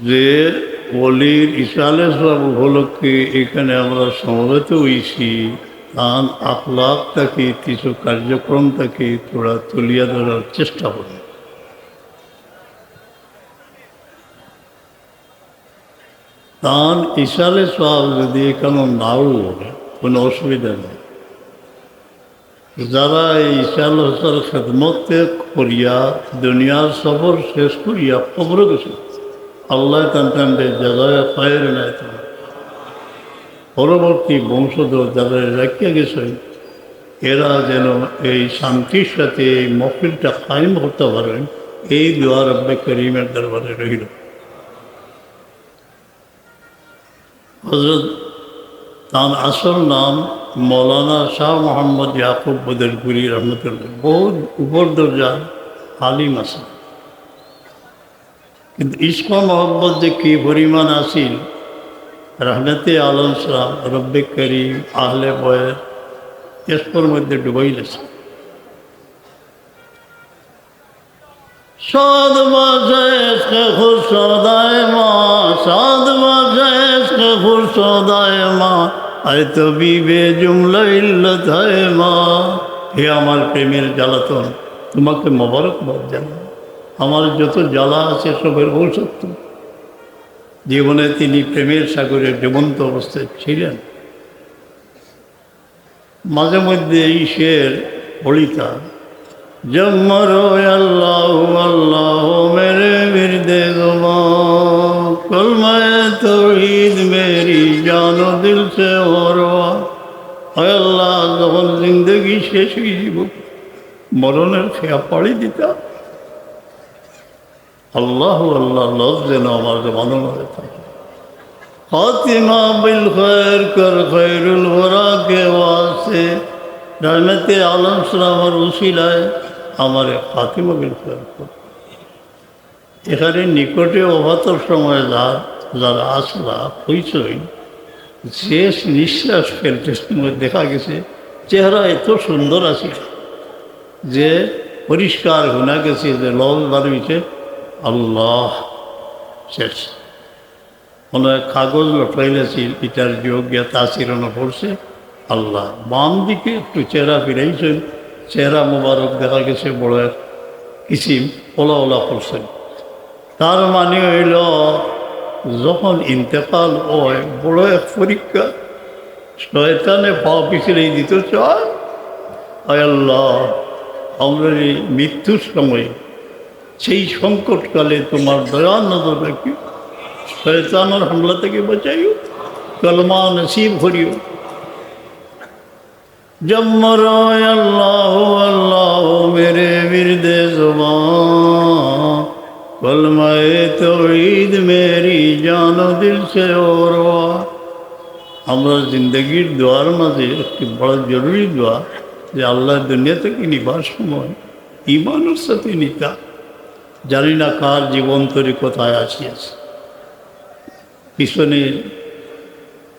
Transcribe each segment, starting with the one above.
যে ওলির ইসালে সব উপলক্ষে এখানে আমরা সমবেত হয়েছি তার আখলাকটাকে কিছু কার্যক্রমটাকে তোরা তুলিয়া ধরার চেষ্টা করি। তার ইসালে সব যদি এখানে নাও কোনো অসুবিধা নেই। যারা এই ইসাল হোসার খেদমতে করিয়া দুনিয়ার সফর শেষ করিয়া খবর গেছে আল্লাহ টানটানবে জায়গায় পায়ের নেয়। পরবর্তী বংশধর যারা রাখিয়া গেছে এরা যেন এই শান্তির সাথে এই মহফিলটা কায়েম করতে পারেন, এই দোয়া রব্বে করিমের দরবারে রহিল। হযরত তার আসল নাম মৌলানা শাহ মোহাম্মদ ইয়াকুব বদরপুরি রহমতুল্লাহ। বহুত উপর দরজার আলিম আছে, কিন্তু ইশক মহব্বত যে কী পরিমাণ আসিল রহমতে আলম সালাম রব্বে করিম আহলে বয়ের এসপর মধ্যে ডুবাইলেছে। সাদ বাজে খুর সদায় মা, সাদ বাজে খুর সদায় মা, আয় তো বিবে জুমলা ইল্লত হয় মা। হে আমার প্রেমের জ্বালাতন, তোমাকে মোবারকবাদ জানাই। আমার যত জ্বালা আছে সবের ঔষধ। জীবনে তিনি প্রেমের সাগরে ডুবন্ত অবস্থায় ছিলেন। মাঝে মধ্যে এই শের পড়িতা, जब मरो अल्लाह अल्लाह मेरे विरदे ज़ुबान, कलमा तौहीद मेरी जानो दिल से औरवा। हाय अल्लाह, যখন জিন্দগি শেষ হয়ে যাব মরণের খেয়া পাড়ি দিতা আল্লাহ আল্লাহ লফ যেন আমার জমানো হয়ে থাকে। খাতিমা বিল খৈর কর খৈরুল ওরা কে ওয়াসে, রহমতে আলম সালামের উসিলায় আমার খাতিমা বিল খৈর কর। এখানে নিকটে অভাতর সময় যারা আসলা হইচই শেষ নিঃশ্বাস ফেলতে সময় দেখা গেছে চেহারা এত সুন্দর আছে যে পরিষ্কার শোনা গেছে যে লল বাড়িছে আল্লাহ শেষ। মনে হয় কাগজ লটাইলেছিল এটার যোগ্যতা তাসিরও পড়ছে আল্লাহ। বাম দিকে একটু চেহারা ফিরাইছেন, চেহারা মোবারক দেখা গেছে বড় এক কিসিম ওলা ওলা করছেন। তার মানে হইল যখন ইন্তেকাল হয় বড় এক পরীক্ষা, শয়তানে পা পিছলেই দিতে চায়। আয় আল্লাহ, আমরা এই মৃত্যুর সময় সেই সংকটকালে তোমার দয়া নজর রাখি, শয়তানের হামলা থেকে বাঁচাইও, কলমা নসিব করিও। जब मरो अल्लाह अल्लाह मेरे विरदे ज़ुबान, कलमाए तौहीद मेरी जानो दिल से औरवा। আমরা জিন্দগির দোয়ার মাঝে একটি বড় জরুরি দোয়া যে আল্লাহ দুনিয়া থেকে নিবার সময় ইমানের সাথে নিতা। জানি না কার জীবন তরি কোথায় আসিয়াছে, পিছনে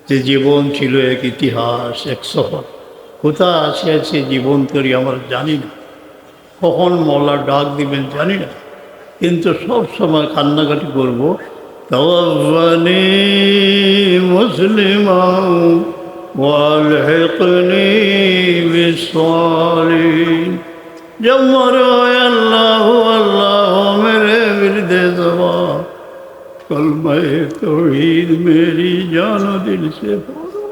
যে জীবন ছিল এক ইতিহাস, এক সফর, কোথায় আসিয়াছে জীবন তরি আমরা জানি না, কখন মওলা ডাক দিবেন জানি না, কিন্তু সব সময় কান্নাকাটি করব তাওয়াফানি মুসলিমা ওয়ালহিকনি বিসসালিহিন। जब मरो अल्लाह अल्लाह मेरे विरदे ज़ुबान, कलमा तौहीद मेरी जानो दिल से पढ़ो।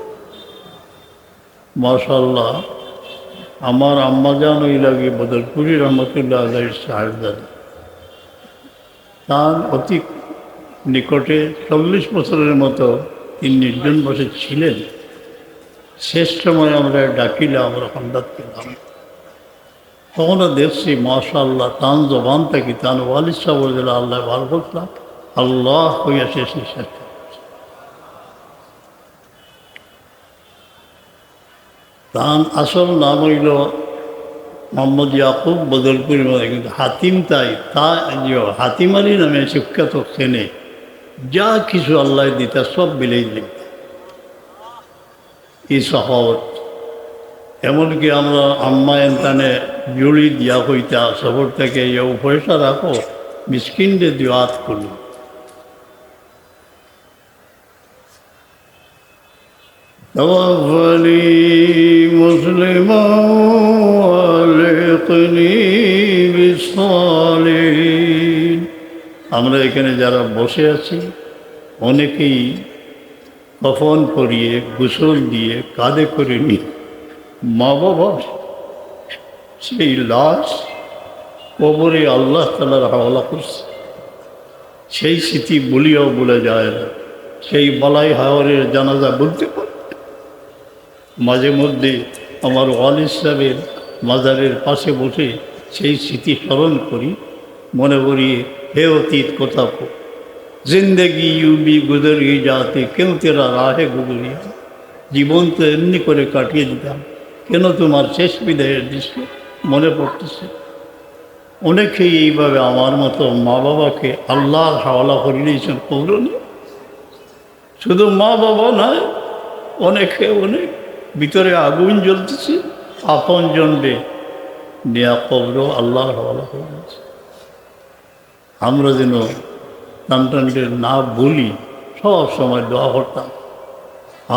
माशाअल्लाह, আমার আম্মাজান ওই লাগে বদরপুরি রহমতুল্লাহ আলাইহির সাহেবজাদা। তার অতি নিকটে 40 বছরের মতো তিনি নির্জন বসে ছিলেন। শেষ সময় আমরা ডাকিলাম, আমরা হন্দাত পেলাম, তখনও দেখছি মাশাআল্লাহ তান জবান থেকে তান ওয়ালিদ সাহেব আল্লাহ ভালো করলাম আল্লাহ হইয়া শেষ নিঃশ্বাস। তান আসল নাম হইল মোহাম্মদ ইয়াকুব বদরপুরি, কিন্তু হাতিম তাই হাতিম আলী নামে সুখ্যাত সেনে যা কিছু আল্লাহ দিতা সব বিলেই দিত। এই সহজ এমনকি আমরা আম্মা এনতানে জুড়ি দিয়া হইতা সবর থেকে পয়সা রাখো মিসকিনদের দিওয়াত করল। توفني مسلما والحقني بالصالحين। আমরা এখানে যারা বসে আছি অনেকেই কফন পরিয়ে গোসল দিয়ে কাঁধে করে নিয়ে মা বাবার সেই লাশ কবরে আল্লাহ তাআলার হাওয়ালা করছে। সেই স্মৃতি বলিয়াও বলে যায় না। সেই বালাই হাওয়ারের জানাজা বলতে পারে। মাঝে মধ্যে আমার ওয়ালিদ সাহেবের মাজারের পাশে বসে সেই স্মৃতি স্মরণ করি, মনে করি হে অতীত কথা জিন্দগি ইউবি গুজরি যাতে কেউ তেরা রাহে গুজরিয়া। জীবন তো এমনি করে কাটিয়ে দিতাম, কেন তোমার শেষ বিদায়ের দৃশ্য মনে পড়তেছে। অনেকেই এইভাবে আমার মতো মা বাবাকে আল্লাহর হাওয়ালা করে নিয়েছেন কবরনি। শুধু মা বাবা নয়, অনেকে অনেক ভিতরে আগুন জ্বলতেছে, আপন জনবে নেয়া কবর আল্লাহর হাওয়ালা করে নিয়েছে। আমরা যেন সন্তানদের না বলি, সব সময় দোয়া করতাম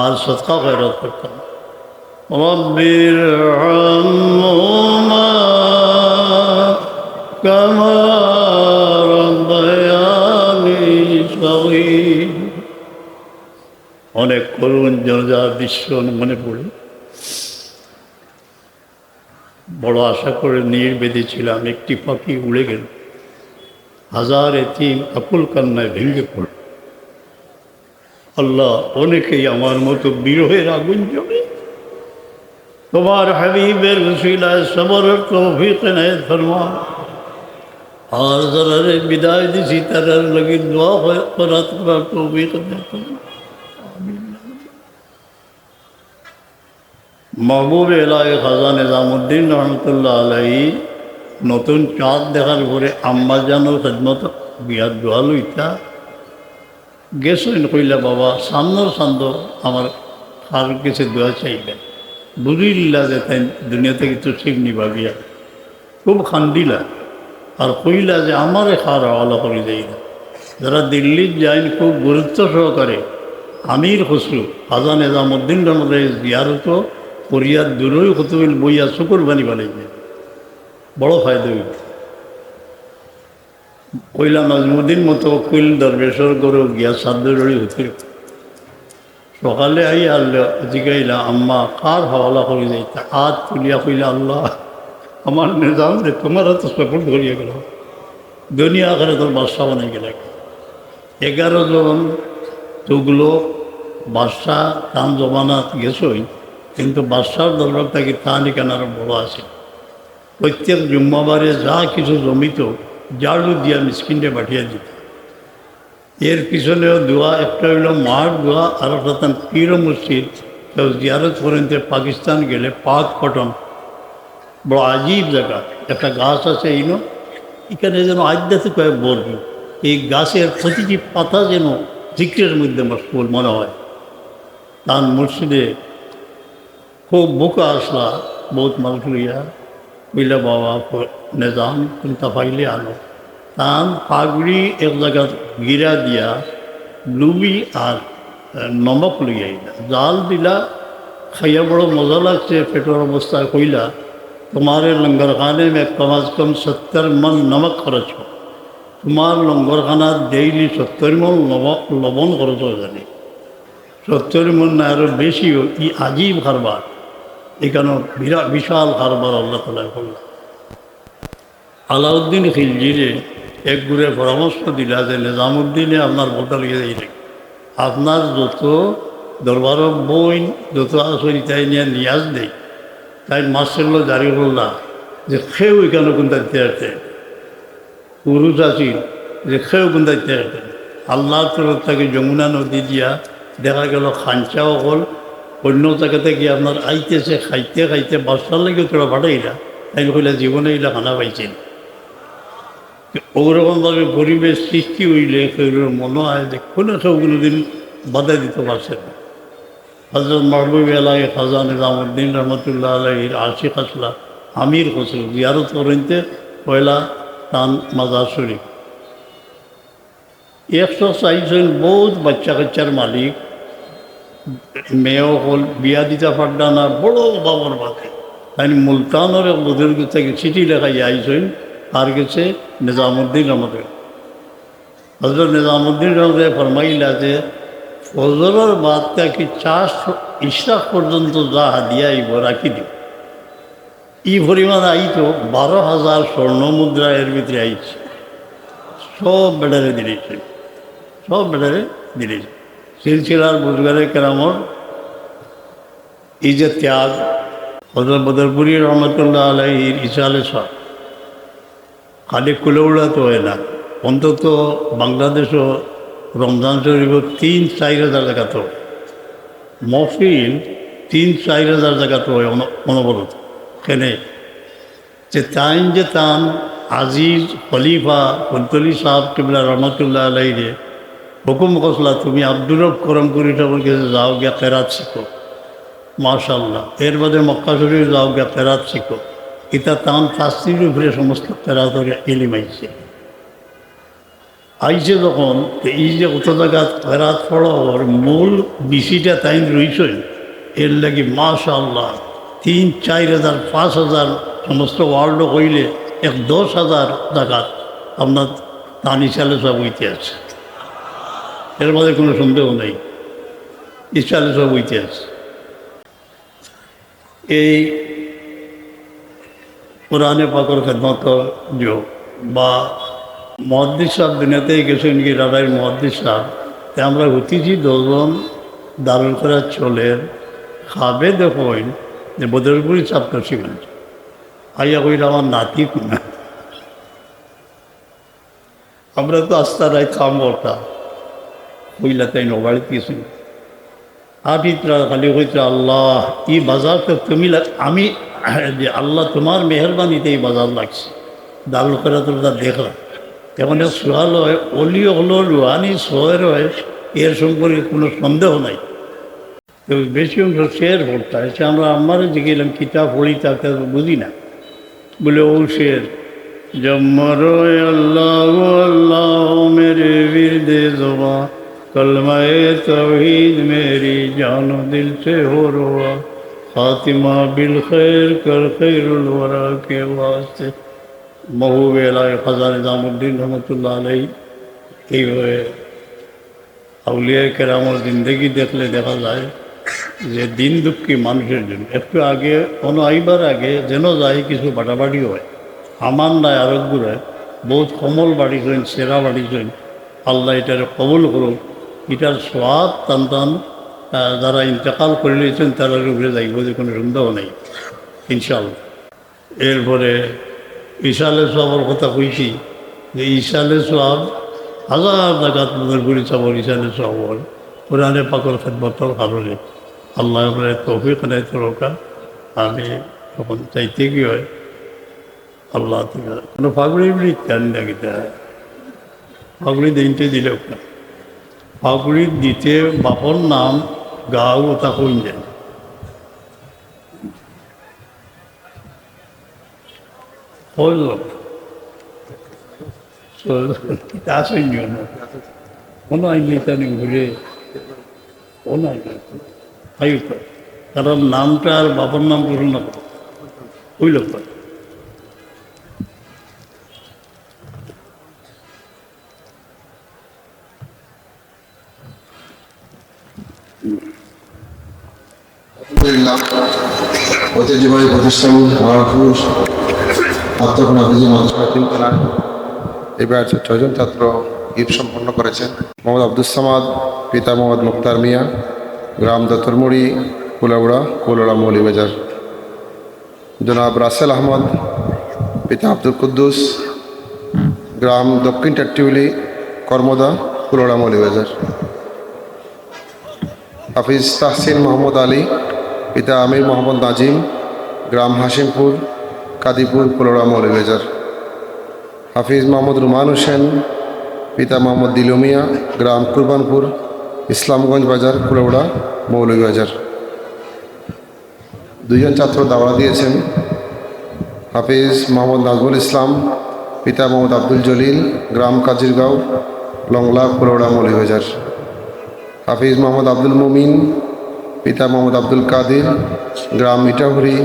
আর সদকা খয়রাত করতাম। রব্বির হামহুমা কামা রাব্বায়ানি সগীর। অনেক করুণ জনজার দৃশ্য মনে পড়ে। বড় আশা করে নীড় বেঁধেছিলাম, একটি পাখি উড়ে গেল। হাজার এতিম আকুল কান্নায় ভেঙে পড়ল। আল্লাহ, অনেকেই আমার মতো বিরহের আগুন জ্বলে। তোমার হাবিবের উসিলায় সবরের তৌফিক এনায়েত ফরমা। আর যারা বিদায় দিছি তারার লাগি দোয়া করার তৌফিক এনায়েত ফরমা। মাহবুব এলাহি খাজা নিজামুদ্দিন রহমতুল্লাহ আলাইহি নতুন চাঁদ দেখার পরে আম্মা জানো খেদমত বিয়ার দোয়া লইতা গেছেন। কইলা বাবা সামনের সান্দ আমার খার গেছে দোয়া চাইবেন, বুঝিলা যে তাই দুনিয়া থেকে তো ঠিক নিবা বিয়া। খুব খান্দিলা আর কইলা যে আমারে খার হাওয়ালা করে দেই না। যারা দিল্লির যাইন খুব গুরুত্ব সহকারে আমির খসরু খাজা নিজামুদ্দিন রহমতুল্লাহ জিয়ারত করিয়ার দূরই কতবিল বইয়া শুকুর বানি বানাইবে, বড় ফায়দা হইল। কইলা নাজমুদ্দিন মতো কইল দরবেশর গরু গিয়া সাদ্দরি হতে সকালে আই আল্লাহ জিগাইলা আম্মা কার হাওয়ালা করে যাইতা। হাত তুলিয়া কইলা আল্লাহ আমার নিজাম রে তোমার হাতে সফল ধরিয়া গেল, দুনিয়া আখেরে তোর বাদশা বানাই গেল। 11 জন তুগলো বাদশা তান জমানাত গেছই, কিন্তু বাদশার দরবার থেকে তাহানি কেনার বড় আছে। প্রত্যেক জুম্মাবারে যা কিছু জমিত জাড়ু দিয়া মিসকিনটা পাঠিয়ে দিত। এর পিছনেও দোয়া, একটা হইল মার দোয়া আর একটা পীর মসজিদ। কেউ জিয়ারত করেন পাকিস্তান গেলে পাক কটন বড় আজীব জায়গা, একটা গাছ আছে এইনো, এখানে যেন আদ্যাতে কয়েক বর্গ। এই গাছের প্রতিটি পাতা যেন জিক্রের মধ্যে মশগুল মনে হয়। তার মসজিদে খুব বুকা আসলা বহুত মানুষ লইয়া কইলা বাবা নিজাম কোনটা পাইলে আনো। তান পাগড়ি এক জায়গা গিরা দিয়া লুবি আর নমক লইয়া আইলা, জাল দিলা, খাইয়া বড় মজা লাগছে। পেটের অবস্থায় কইলা तुम्हारे लंगर खाने में कम अज़ कम 70 मन नमक खर्च हो। तुम्हार लंगर खाना डेली 70 मन लबन खर्च हो जाने, 70 मन ना आरो बेशी हो। ই আজীব কারবার, এখানে বিরাট বিশাল কারবার আল্লাহ তাআলা করলেন। আলাউদ্দিন খিলজিরে এক গুড়ে পরামর্শ দিলা যে নিজামুদ্দিনে আপনার বলতে লিখে দিলে আপনার যত দরবারের বই যত আসল তাই নিয়ে নিয়াজ দেয় তাই মাস্টারগুলো জারি করলা যে খেয়েও এখানে গুন্দাইতে আসতে পুরুষ আছি যে খেয়েও গুন্দাইতে আসতে। আল্লাহর তরফ থেকে যমুনা নদী দিয়া দেখা গেল খাঞ্চাও হল, অন্য জায়গাতে গিয়ে আপনার আইতেছে খাইতে খাইতে বাসার লেগে তোরা পাঠাইলা। তাই কইলা জীবনে এগুলা খানা পাইছেন। ওরকমভাবে পরিবেশ সৃষ্টি হইলে সেগুলোর মনে হয় যে কোনো কেউ কোনোদিন বাধা দিতে পারছে না। হজরত মাহবুব এলাহি খাজা নিজামুদ্দিন রহমতুল্লাহ আলাইহির আশিক আসলা আমির খসরু জিয়ারত করেনতে পয়লা তান মাজার শরীফ। 140 জন বহুত বাচ্চা কাচ্চার মালিক মেয়েও হল বিয়া দিতে পারডা না, বড় বাবর বাদে তাই মুলতানের বুজুর্গ থেকে চিঠি লেখাই আইসেন আর গেছে নিজামুদ্দিন রহমদের। হজরত নিজামুদ্দিন রহমদে ফরমাইলা যে ফজরের বাদ থেকে চাষ ইশরাক পর্যন্ত যা হাদিয়া আইব রাখি দিও। ই পরিমাণ আইতো 12,000 স্বর্ণ মুদ্রা এর ভিতরে আইছে, সব বেড়ারে দিয়েছে, সব বেড়ারে দিয়েছে। সিলসিলার বুজগারে কেরামর এই যে ত্যাগ, হজরত বদরপুরি রহমতুল্লাহ আলাইহির ইসালে সব খালি কুলেউড়া তো হয় না, অন্তত বাংলাদেশও রমজান শরীফ 3-4 হাজার জায়গা তো মহফিল 3-4 হাজার জায়গা তো হয় অনবরত। কেনে যে তাইন যে তান আজিজ খলিফা ফজলি সাহেব কিবলা রহমতুল্লাহ আলাইরে হুকুম কসলা তুমি আব্দুর রব করমপুরি ঠাকুর কাছে যাও গিয়া কেরাত শিখো, মাশাল্লাহ। এর বাদে মক্কা শরীফ যাও গিয়া কেরাত শিখো। এটা তান ফাস্তির উপরে সমস্ত কেরাতের ইলিম আইছে। আইছে যখন এই যে কত জায়গা কেরাত পড়ার মূল বিসিটা তাই রইছে, এর লাগি মাশাল্লাহ 3-4 হাজার 5 হাজার সমস্ত ওয়ার্ল্ড হইলে 10,000 জায়গাত আপনার তানি চালে সব হইতে আছে। এর মধ্যে কোনো সন্দেহ নেই, ইসালে সব হইতে আছে। এই কোরআনে পাকের খেদমত বা মুহাদ্দিস সাহেব দুনিয়াতেই গেছেন কি রাডাইর মুহাদ্দিস সাহেব, তাই আমরা হতিছি 10 জন দারুল করা চলের খাবে দেখেন যে বদরপুরি চাপটা শিখেন আইয়া কইল আমার নাতি কিনা। আমরা তো আস্তা রায় খাম ওটা কইলা তাই নবাড়িতে গেছি আপিতরা খালি কইতে আল্লাহ এই বাজার তো তুমি আমি যে আল্লাহ তোমার মেহরবানিতে এই বাজার লাগছে দারুল করা তোমরা দেখলাম। এখন সোহাল হয় অলিও হলো রুহানি সোহের হয়, এর সম্পর্কে কোনো সন্দেহ নাই। তো বেশি অংশ শের পড়তে হয়, সে আমরা আমারও যে গেলাম কিতাব পড়ি তাকে বুঝি না বলে ও শের জম্মরো আল্লাহ আল্লাহ মেরে বিরদে জবা কলমায়ে তৌহিদ মেরি জানো দিল সে হো রোয়া খাতিমা বিল খৈর কর খৈরুল ওয়ারা কে ওয়াস্তে। মহবুব এলাকায় খাজা নিজামুদ্দিন রহমতুল্লাহ আলাই এইভাবে আউলিয়া কেরামর জিন্দগি দেখলে দেখা যায় যে দিন দুঃখী মানুষের জন্য একটু আগে কোনো আইবার আগে যেন যায় কিছু বাটাবাটি হয়, আমার নাই আরোগ্যরা বহুত কমল বাড়িছেন, সেরা বাড়িছেন। আল্লাহ এটার কবল করুক, এটার সোয়াদ টান টান যারা ইন্তেকাল করে নিয়েছেন তারা উপরে যাইব, যে কোনো সন্দেহ নেই ইনশাআল্লাহ। এরপরে ইসালে সোয়াবের কথা কইছি যে ইসালে সোয়াব হাজার জায়গাত বদরপুরি চাবর ইসালে সোয়াবর কোরআনে পাকর খেদমতর কারণে আল্লাহ তৌফিক নেয় তরকা। আমি তখন চাইতে কি হয় আল্লাহ কোনো ফাগড়ি জানি না কিতা ফাগড়ি দিনতে দিলে না, ফাগড়ি দিতে বাপর নাম গাও তা কইন যায় হল আসেন কোনো আইনি তানি ঘুরে কোনো আইনি আয়ুত, কারণ নামটা আর বাবার নাম করুন না ওই লোকটা। আলহামদুলিল্লাহ ঐতিহ্যবাহী প্রতিষ্ঠান আত্মকন হাফিজি মাদ্রাসা এবার 6 জন ছাত্র ঈদ সম্পন্ন করেছেন। মোহাম্মদ আব্দুস সামাদ, পিতা মোহাম্মদ মুক্তার মিয়া, গ্রাম দত্তরমুড়ি কুলাউড়া মৌলিবাজার। জনাব রাসেল আহমদ, পিতা আব্দুল কুদ্দুস, গ্রাম দক্ষিণ টাট্টিউলি কর্মদা কুলাউড়া মৌলিবাজার। হাফিজ তাহসিন মোহাম্মদ আলী, পিতা আমির মোহাম্মদ নাজিম, গ্রাম হাসিমপুর কাদিপুর কুলাউড়া মৌলিবাজার। হাফিজ মোহাম্মদ রুমান হোসেন, পিতা মোহাম্মদ দিলুমিয়া, গ্রাম কুরবানপুর ইসলামগঞ্জ বাজার কুলাউড়া মৌলভীবাজার। 2 জন ছাত্র দাওয়া দিয়েছেন। হাফিজ মোহাম্মদ নাজমুল ইসলাম, পিতা মোহাম্মদ আব্দুল জলিল, গ্রাম কাজিরগাঁও লংলা কুলাউড়া মৌলভীবাজার। হাফিজ মোহাম্মদ আব্দুল মুমিন, পিতা মোহাম্মদ আব্দুল কাদির, গ্রাম ইটাহুরি,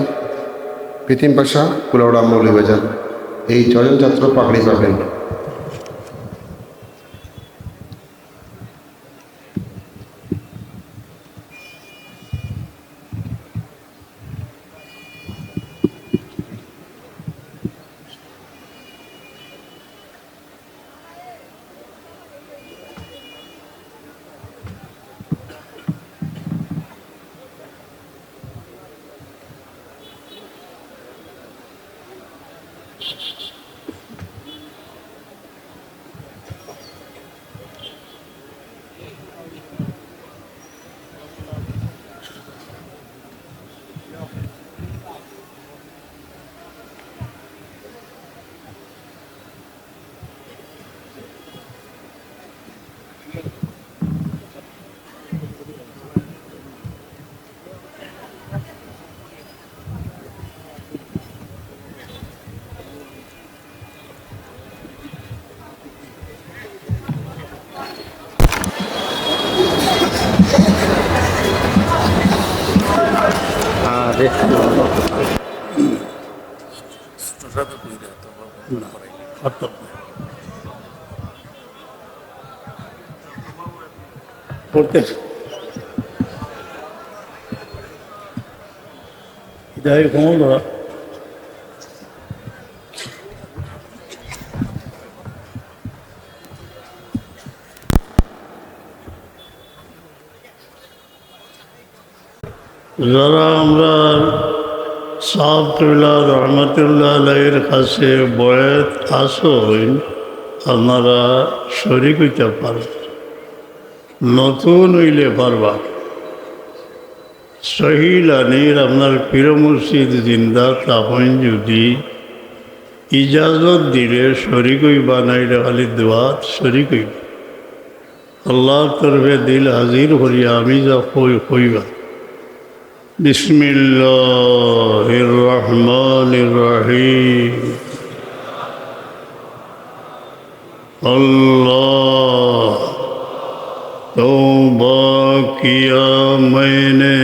পিতিম পাশা, কুলাউড়া, মৌলভীবাজার। এই 6 জন ছাত্র পাগড়ি পাবেন। পড়তে যাই ক্ষমতা যারা আমরা সাহেব কিবলা রহমতুল্লাহ আলাইহির কাছে বয়াত আসইন, আপনারা শরীক হইতে পারেন, নতুন হইলে পারবা। সহিলানির আপনার পীর মুর্শিদ জিন্দা তখন যদি ইজাজত দিলে শরীক হইবা, নাইলে খালি দোয়াত শরীক হইবা। আল্লাহর তরফে দিল হাজির করিয়া আমি যা কইবা। বিসমিল্লাহির রহমানির রহিম। अल्लाह तौबा किया मैंने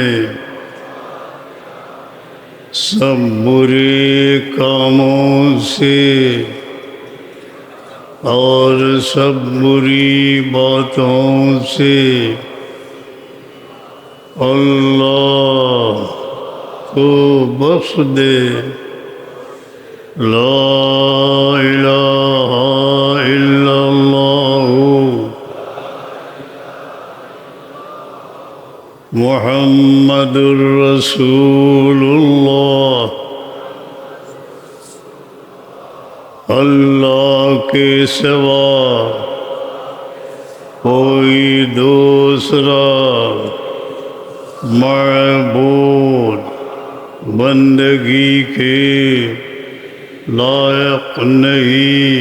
सब बुरे कामों से और सब बुरी बातों से। अल्लाह तो बख्श दे। ला इलाहा इल्लल्लाह मुहम्मदुर रसूलुल्लाह। अल्लाह के सिवा कोई दूसरा माबूद बंदगी के लायक नहीं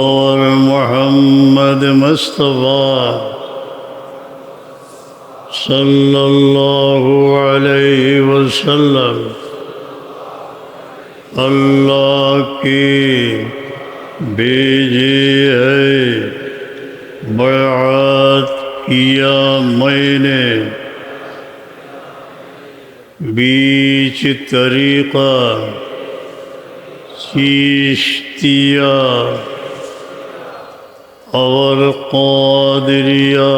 और मोहम्मद मुस्तफ़ा सल्लल्लाहु अलैहि वसल्लम अल्लाह के भेजे है। बयात किया मैंने बीच तरीक़ा चिश्तिया और क़ादिरिया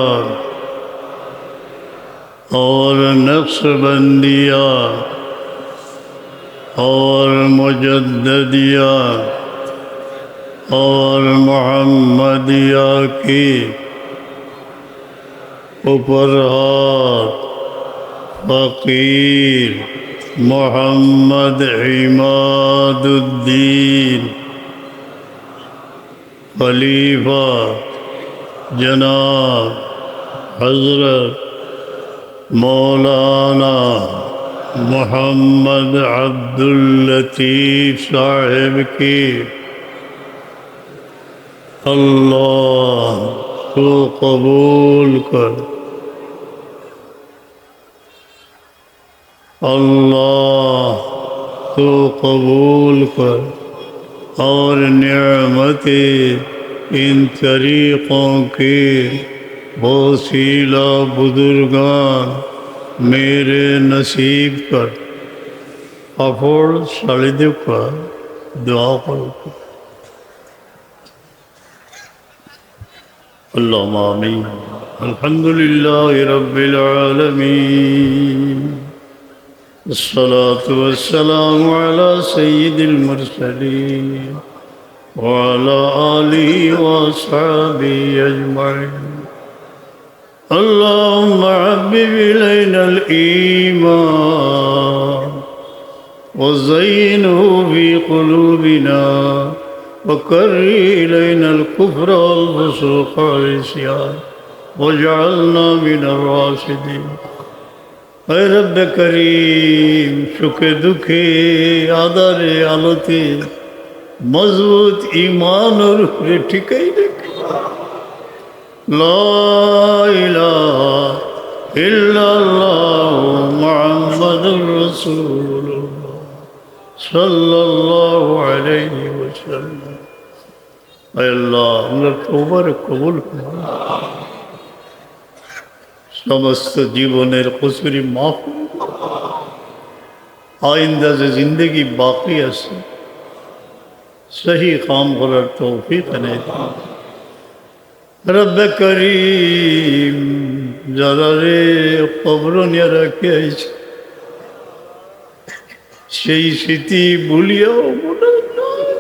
और नक्शबंदिया और मुजद्ददिया और मुहम्मदिया की ऊपर हाथ फ़कीर मोहम्मद इमादुद्दीन खलीफा जनाब हज़रत मौलाना मोहम्मद अब्दुल लतीफ़ साहिब की अल्लाह को कबूल कर। अल्लाह तो कबूल कर और निअमते इन तरीक़ों के वसीला बुजुर्गान मेरे नसीब कर अफोड़ सड़द का दुआ करो अल्लाहुम्म आमीन। अल्हम्दुलिल्लाहि रब्बिल आलमीन अस्सलातु वस्सलामु अला सय्यिदिल मुरसलीन व अला आलिहि व अस्हाबिहि अजमईन। اللهم حبب إلينا الإيمان وزينه في قلوبنا وكره إلينا الكفر والفسوق والعصيان واجعلنا من الراشدين। اے رب کریم সুখে দুঃখে আদারে আলোতে মজবুত ঈমানের উপরে ঠিকাই রেখে لا إله إلا الله محمد رسول الله صلى الله عليه وسلم। اے اللہ ہمارا توبہ কবুল করুন, সমস্ত জীবনের কসুরি মাফ आइंदा से जिंदगी बाकी আছে सही काम করার তৌফিক এনে দিন। रब करीम যারা রে কবর নিয়ে রাখে আইছে সেই স্মৃতি ভুলিয়াও মনে নয়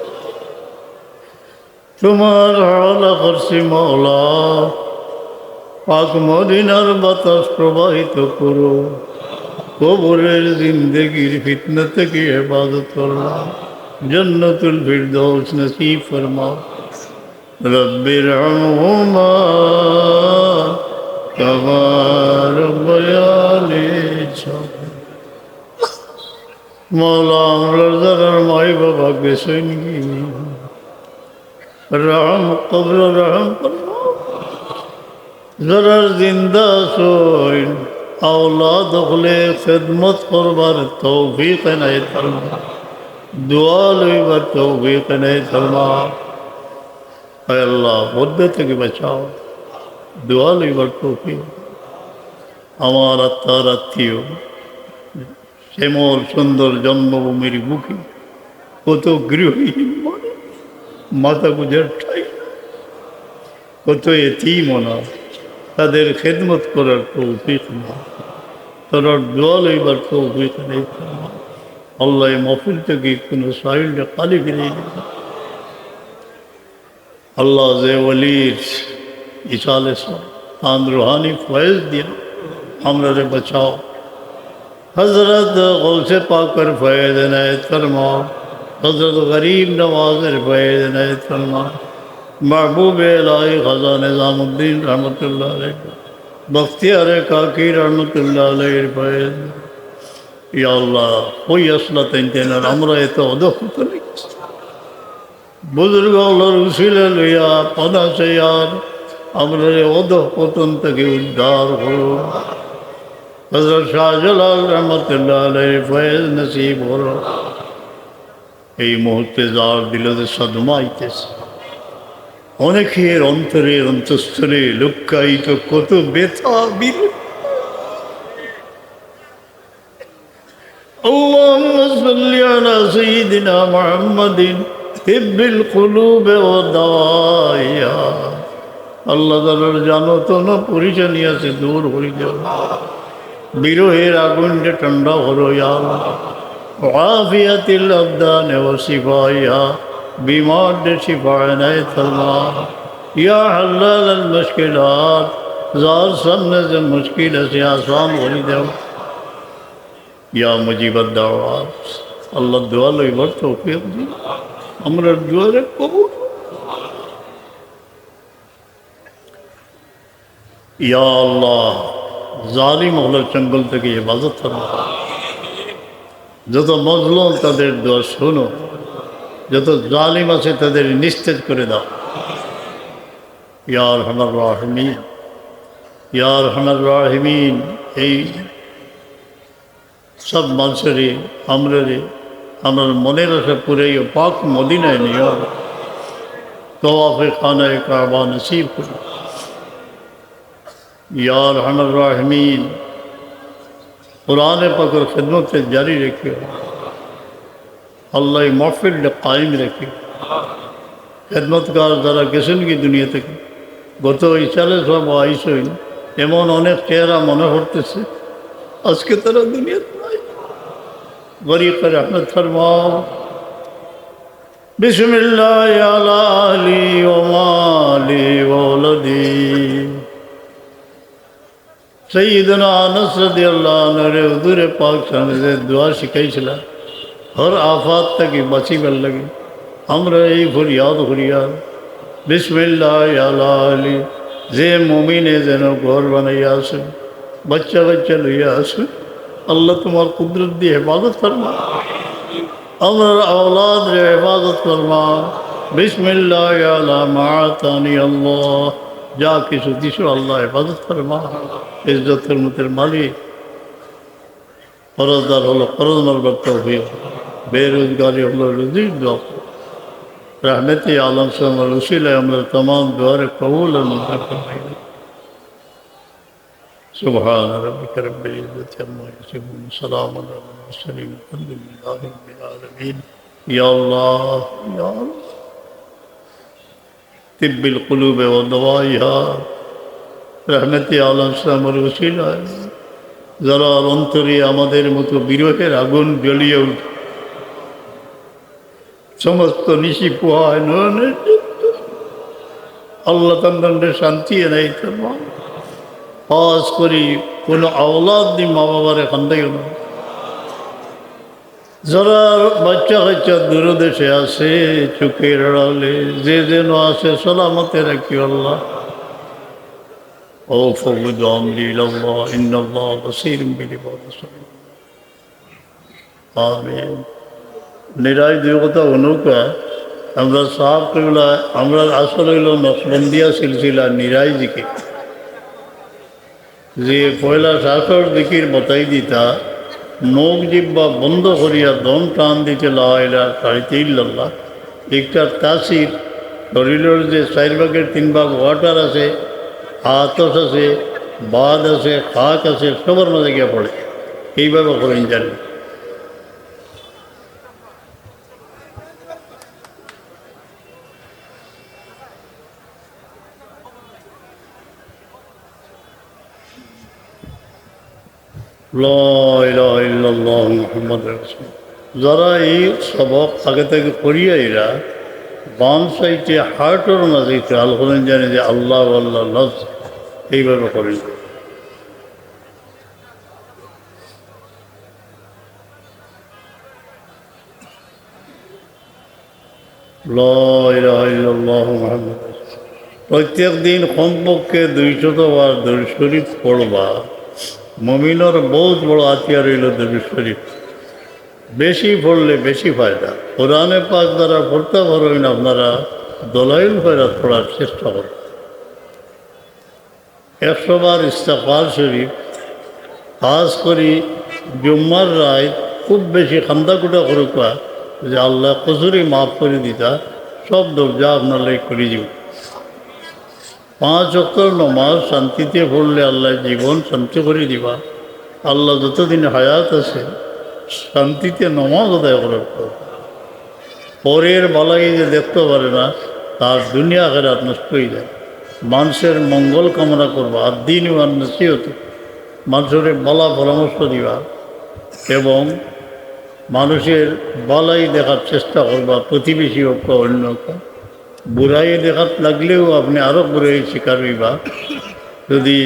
তোমার হাওলা করছি মাওলা, পাক মদিনার বাতাস প্রবাহিত করো, কবরের জিন্দগির ফিতনা থেকে হেফাজত করলাম, জান্নাতুল ফিরদৌস নসিব ফরমাও। رب ارحمهما كما ربياني صغيرا। মৌলা আমরা যারা মাই বাবা গেছেন কি রহম কবর রহম যারা জিন্দা আছেন আওলাদ হলে খেদমত করবার তৌফিক এনায়েত ফরমা, দোয়া লইবার তৌফিক এনায়েত ফরমা। हाय अल्लाह मुद्दे থেকে বাঁচাও, দোয়া লইবার তৌফিক। আমার আত্মার আত্মীয় শ্যামল সুন্দর জন্মভূমির বুকে কত গৃহহীন মানুষ, মাথা গুজার ঠাই, কত এতিম অনাথ, তাদের খেদমত করার তৌফিক না, তারা দোয়া লইবার তৌফিক নেই। আল্লাহ মাহফিল থেকে কোনো সাহিলটা খালি ফিরে अल्लाह जे वलीर इसाले आन रूहानी फैज़ दिया हमरा रे बचाओ। हज़रत गौसे पाकर फैज़ इनायत फरमाओ, हज़रत गरीब नवाज़र फैज़ इनायत फरमाओ, महबूब इलाही ख़ज़ा निज़ामुद्दीन रहमतुल्लाह अलैह, बख्तियार काकी रहमतुल्लाह अलैह फैज़। या अल्लाह कोई असलत इंतजार हमरा तो अदो नहीं बुजुर्ग उसिले लइया पदा से यार আমরা অধ পতন থেকে উদ্ধার করো। হযরত শাহজালাল রহমতুল্লাহ আলাইহি ফয়েজ নসিব করো। এই মুহূর্তে যার দিলে সদমা আইতেছে, অনেকের অন্তরের অন্তঃস্থলে লুক্কায়িত কত ব্যথা বিরহ। اللهم صل على سيدنا محمد طب القلوب ودوائها। আল্লাহ তাআলার জানো তো না পরিশানি আছে, দূর হয়ে যাও, বিরহের আগুনটা ঠান্ডা করো ইয়া আল্লাহ। আফিয়াতিল আবদান ওয়া শিফাইহা, বিমারদের শিফা এনায়েত ফরমা। ইয়া হাল্লাল আল মুশকিলাত, যার সামনে যে মুশকিল আছে আসান করে দাও। ইয়া মুজিবাদ দাওয়াত, আল্লাহ দোয়া লইবার তৌফিক দিন, আমরা দোয়ারে কবুল। ইয়া আল্লাহ জালিম হলো জঙ্গল থেকে হেফাজত করো, যত মজলুম তাদের দোয়া শোনো, যত জালিম আছে তাদের নিস্তেজ করে দাও। ইয়া আরহামার রাহিমিন, ইয়া আরহামার রাহিমিন, এই সব মানুষের আমার মনের আশা পুরে পাক মদিনায় নিও, তওয়াফে খানায়ে কাবা নসিব করো। ইয়া আরহামার রাহিমিন, কোরআনে পাকের খেদমতে জারি রেখে আল্লাহ মাহফিলটা কায়েম রেখে খেদমতকার যারা গেছেন কি দুনিয়া থেকে গত ইসালে সব আইসই এমন অনেক চেহারা মনে পড়তেছে আজকে তারা দুনিয়াতে নাই গরিব রহমত ফরমাও বিসমিল্লাহ আলা আলি ওয়া মালি ওয়া ওয়ালাদি সৈয়দনা আনস রাদিয়াল্লাহু আনহু রে হুজুর পাক সামনে দুয়া শিখাইছিলেন হর আফাত থেকে বাঁচিবার লাগে আমরা এই ফরিয়াদ ফরিয়াদ বিসমিল্লাহ আলা আলি যে মুমিনে যেন ঘর বানাইয়া আসে বাচ্চা বাচ্চা লইয়া আসে আল্লাহ তোমার কুদরত দিয়ে হেফাজত ফরমা আমার আওলাদ রে হেফাজত ফরমা বিসমিল্লাহ আলা মাআতানি আল্লাহ যা কিছু দিছো আল্লাহ হেফাজত ফরমা ইজ্জতের মতের মালিক ফরজদার হলো ফরজ মারবার তৌফিক বেরোজগারি হলো রুজির দোয়া रहमत आलम से वसील अमर तमाम दुआरे कबूल और मंजूर फरमाइए सुभान रब्बिक रब्बिल इज्जति अम्मा यसिफून सलामुन अलल मुरसलीन अल्हम्दुलिल्लाहि रब्बिल आलमीन या अल्लाह तिब्बिल कुलूब व दवाइहा रहमत आलम से अमर वसील যারা অন্তরে আমাদের মতো বিরহের আগুন জ্বলিয়ে উঠে সমস্ত নিশি পোহায় নয়নের আল্লাহ তান্ডে শান্তি এনাই পাস করি কোনো আওলাদ দি মা বাবার খান্দাইও না যারা বাচ্চা কাচ্চা দূরদেশে আছে চোখের আড়ালে যে যেন আছে সালামতে রাখি আল্লাহ ও ফবুদ আমরি ইলাল্লাহ ইন্নাল্লাহ বাসীরুম বিল ইবাদ আমিন নিরাজ দুই কথা অনুকা আমরা সাহাব কেবলা আমরা আসলে হইল নকশবন্দিয়া সিলসিলা নিরাজ দিকে যে পয়লা শাসর দিকির বতাই দিতা মুখ জিব্বা বন্ধ করিয়া দম টান দিতে লাইলা সাড়িতে ইল্লাল্লাহ একটা তাসির শরীরের যে 4 ভাগের 3 ভাগ ওয়াটার আছে আতস আছে বাদ আছে খাক আছে সবার মধ্যে গিয়ে পড়ে এইভাবে করেন জানি যারা এই সবক আগে থেকে করিয়া এরা বাম সাইডে হার্টের মাঝে খেয়াল করেন জানে যে আল্লাহ আল্লাহ লফ এইভাবে করেন প্রত্যেক দিন কমপক্ষে 200 বার দরুদ শরীফ পড়বা মুমিনের বহুত বড় আতিয়ার হইল দরুদ শরীফ বেশি পড়লে বেশি ফায়দা কোরআনে পাক দ্বারা পড়তে পারেন আপনারা দলাইল ফয়রাত পড়ার চেষ্টা করেন 100 বার ইস্তেগফার শরীফ খাস করি জুম্মার রায় খুব বেশি খান্দাকুটা করুকা যে আল্লাহ কসুরি মাফ করে দিতা সব দরজা আপনার লাই করে দিব 5 ওয়াক্ত নামাজ শান্তিতে পড়লে আল্লাহ জীবন শান্তি করে দিবা আল্লাহ যতদিন হায়াত আছে শান্তিতে নামাজ আদায় করার পরের বালাই যে দেখতে পারে না তার দুনিয়া আখিরাত নষ্ট হয়ে যায় মানুষের মঙ্গল কামনা করবা আর দিন আর নসিহত মানুষের বালা পরামর্শ দিবা এবং মানুষের বালাই দেখার চেষ্টা করবা প্রতিবেশী হোক অন্য বুড়াই দেখাত লাগলেও আপনি আরও বুড়াই শিকার হইবা যদি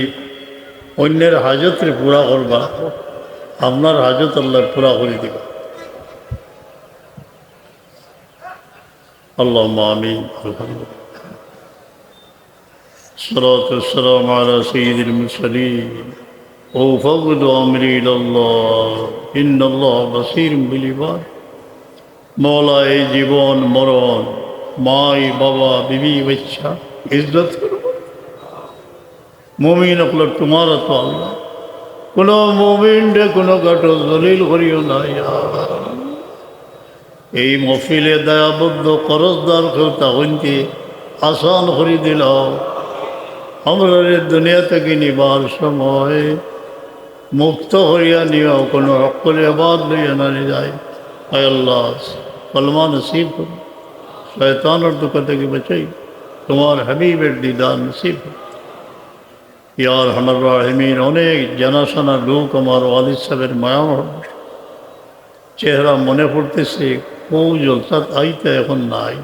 অন্যের হাজতরে পুরা করবা আপনার হাজত আল্লাহ পুরা করে দিবা আল্লাহুম্মা আমিন আলহামদুলিল্লাহ সালাতু ওয়াসসালামু আলা সাইয়্যিদিল মুরসালিন ও ফাওয়াদু আমরি ইলাল্লাহ ইন্নাল্লাহ বাসীরুম বিল ইবাদ মওলা এই জীবন মরণ মাই বাবা বিবি বাচ্চা ইজ্জত করব মুমিন হলো তোমার তো আল্লাহ কোনো মুমিন রে কোনো গাটো জলিল করিও না এই মহফিলে দয়াবদ্ধ করজদার খেলতা হইতে আসান করে দিল আমরা দুনিয়া থেকে নিবার সময় মুক্ত হইয়া নিও, কোনো অকল আবাদ লইয়া না যায়। আয় আল্লাহ কলমা নসিব করো, শয়তানের দুঃখ থেকে বাঁচাই, তোমার হাবিবের দিদার নসিব করো। ইয়া আরহামার রাহিমিন, অনেক জানাশোনা লোক আমার ওয়ালিদ সাহেবের মায়া মহব্বত, চেহারা মনে পড়তেছে, কেউ জলসাত আইতে এখন নাই,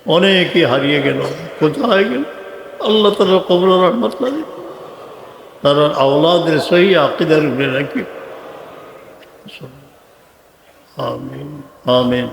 অনেকে হারিয়ে গেল, কোথায় গেল? আল্লাহ তাআলা কবর রহমত লাগে, তারা আওলাদের সহি আকিদার উপরে রাখি। আমিন আমিন।